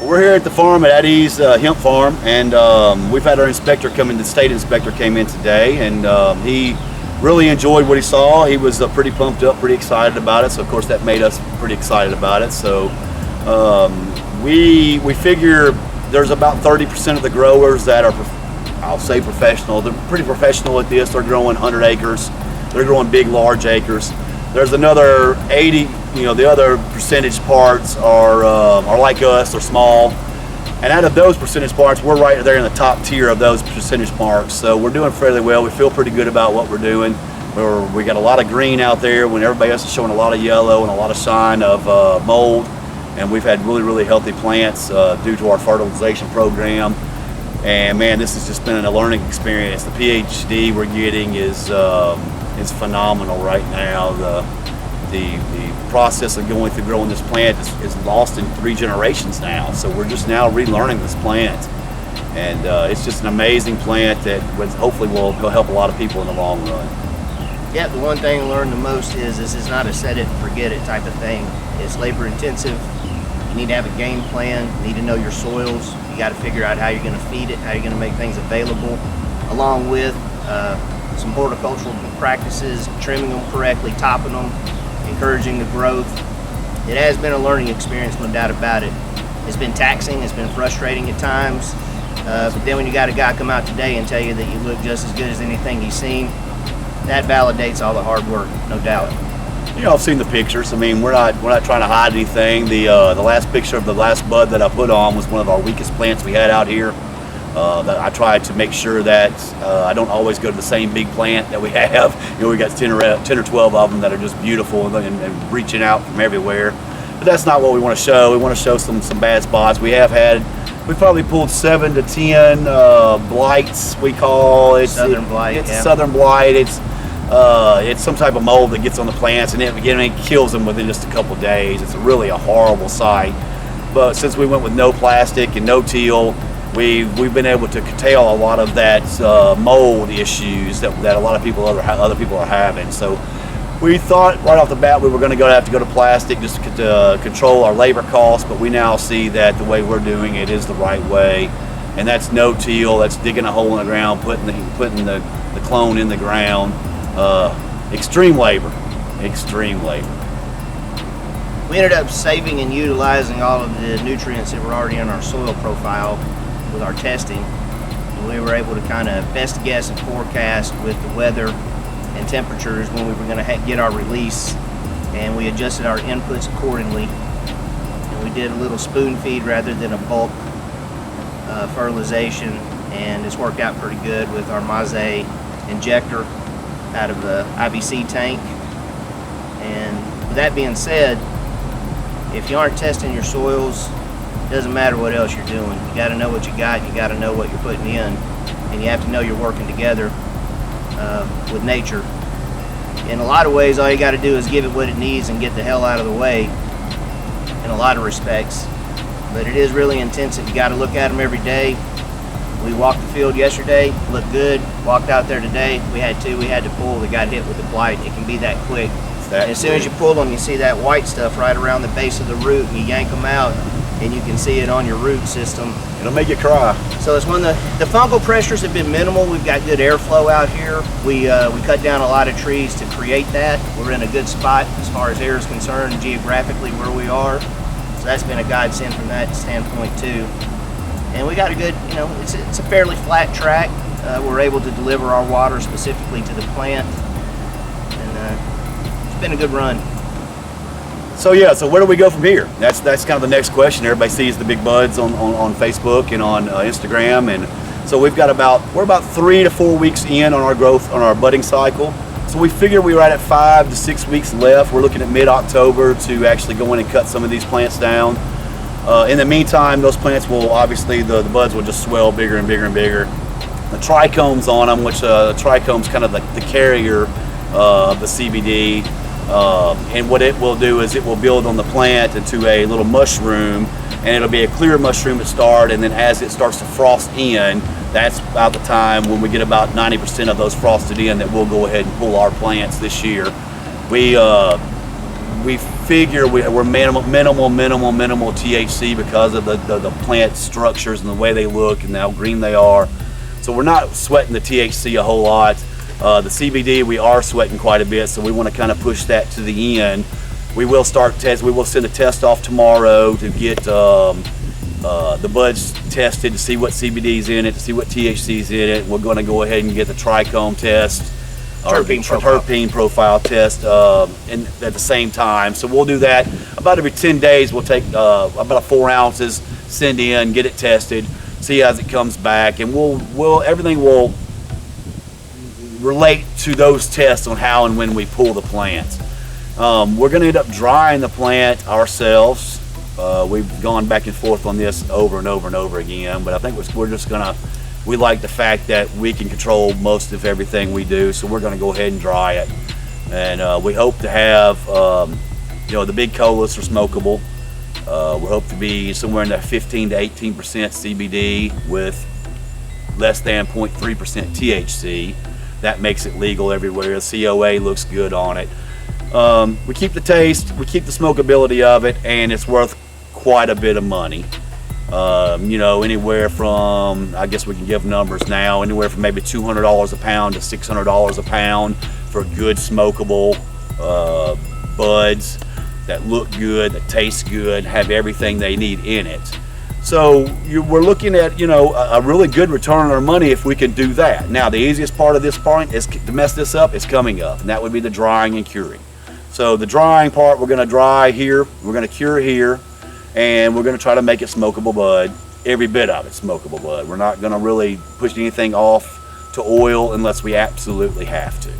We're here at the farm at Eddie's Hemp Farm, and we've had our inspector come in. The state inspector came in today, and he really enjoyed what he saw. He was pretty pumped up, pretty excited about it. So of course that made us pretty excited about it. So we figure there's about 30% of the growers that are, I'll say, professional. They're pretty professional at this. They're growing 100 acres. They're growing big, large acres. There's another 80. The other percentage parts are like us. They're small. And out of those percentage parts, we're right there in the top tier of those percentage marks. So we're doing fairly well. We feel pretty good about what we're doing. We got a lot of green out there when everybody else is showing a lot of yellow and a lot of shine of mold. And we've had really, really healthy plants due to our fertilization program. And man, this has just been a learning experience. The PhD we're getting is phenomenal right now. The process of going through growing this plant is lost in 3 generations now. So we're just now relearning this plant. And it's just an amazing plant that hopefully will help a lot of people in the long run. Yeah, the one thing I learned the most is this is not a set it and forget it type of thing. It's labor intensive. You need to have a game plan. You need to know your soils. You got to figure out how you're going to feed it, how you're going to make things available, along with some horticultural practices, trimming them correctly, topping them, encouraging the growth. It has been a learning experience, no doubt about it. It's been taxing, it's been frustrating at times, but then when you got a guy come out today and tell you that you look just as good as anything he's seen, that validates all the hard work, no doubt. I've seen the pictures. I mean, we're not trying to hide anything. The last picture of the last bud that I put on was one of our weakest plants we had out here. That I tried to make sure that I don't always go to the same big plant that we have. We got 10 or 12 of them that are just beautiful and reaching out from everywhere. But that's not what we want to show. We want to show some bad spots. We probably pulled 7 to 10 blights. We call it southern blight. It's southern blight. It's some type of mold that gets on the plants and it kills them within just a couple of days. It's really a horrible sight. But since we went with no plastic and no teal, we've been able to curtail a lot of that mold issues that a lot of other people are having. So we thought right off the bat we were going to have to go to plastic just to control our labor costs, but we now see that the way we're doing it is the right way, and that's no teal. That's digging a hole in the ground, putting the clone in the ground. Extreme labor. We ended up saving and utilizing all of the nutrients that were already in our soil profile with our testing. And we were able to kind of best guess and forecast with the weather and temperatures when we were going to get our release, and we adjusted our inputs accordingly. And we did a little spoon feed rather than a bulk fertilization, and it's worked out pretty good with our Maze injector out of the IBC tank. And with that being said, if you aren't testing your soils, it doesn't matter what else you're doing. You got to know what you got, you got to know what you're putting in, and you have to know you're working together with nature. In a lot of ways, all you got to do is give it what it needs and get the hell out of the way in a lot of respects. But it is really intensive. You got to look at them every day. We walked the field yesterday, looked good. Walked out there today, we had to pull. They got hit with the blight. It can be that quick. And as soon as you pull them, you see that white stuff right around the base of the root, and you yank them out, and you can see it on your root system. It'll make you cry. So it's when the fungal pressures have been minimal. We've got good airflow out here. We cut down a lot of trees to create that. We're in a good spot as far as air is concerned, geographically where we are. So that's been a godsend from that standpoint too. And we got a good, it's a fairly flat track. We're able to deliver our water specifically to the plant, and it's been a good run. So where do we go from here? That's kind of the next question. Everybody sees the big buds on Facebook and on Instagram, and so we're about 3 to 4 weeks in on our growth, on our budding cycle. So we figure we're right at 5 to 6 weeks left. We're looking at mid-October to actually go in and cut some of these plants down. In the meantime, those plants will obviously, the buds will just swell bigger and bigger and bigger. The trichomes on them, which the trichome's kind of the carrier of the CBD, and what it will do is it will build on the plant into a little mushroom, and it'll be a clear mushroom at start, and then as it starts to frost in, that's about the time when we get about 90% of those frosted in that we'll go ahead and pull our plants this year. we figure we're minimal THC because of the plant structures and the way they look and how green they are. So we're not sweating the THC a whole lot. The CBD we are sweating quite a bit, so we want to kind of push that to the end. We will start test. We will send a test off tomorrow to get the buds tested to see what CBD's in it, to see what THC's in it. We're going to go ahead and get the trichome test, or terpene profile test, and at the same time. So we'll do that about every 10 days. We'll take about 4 ounces, send in, get it tested, see as it comes back, and everything will relate to those tests on how and when we pull the plants. We're going to end up drying the plant ourselves. We've gone back and forth on this over and over and over again, but I think we're just gonna, we like the fact that we can control most of everything we do, so we're gonna go ahead and dry it. And we hope to have, the big colas are smokable. We hope to be somewhere in the 15 to 18% CBD with less than 0.3% THC. That makes it legal everywhere. The COA looks good on it. We keep the taste, we keep the smokability of it, and it's worth quite a bit of money. Anywhere from, I guess we can give numbers now, anywhere from maybe $200 a pound to $600 a pound for good smokable buds that look good, that taste good, have everything they need in it. So we're looking at, a really good return on our money if we can do that. Now, the easiest part of this point is to mess this up is coming up, and that would be the drying and curing. So the drying part, we're going to dry here, we're going to cure here, and we're going to try to make it smokable bud. Every bit of it smokable bud. We're not going to really push anything off to oil unless we absolutely have to.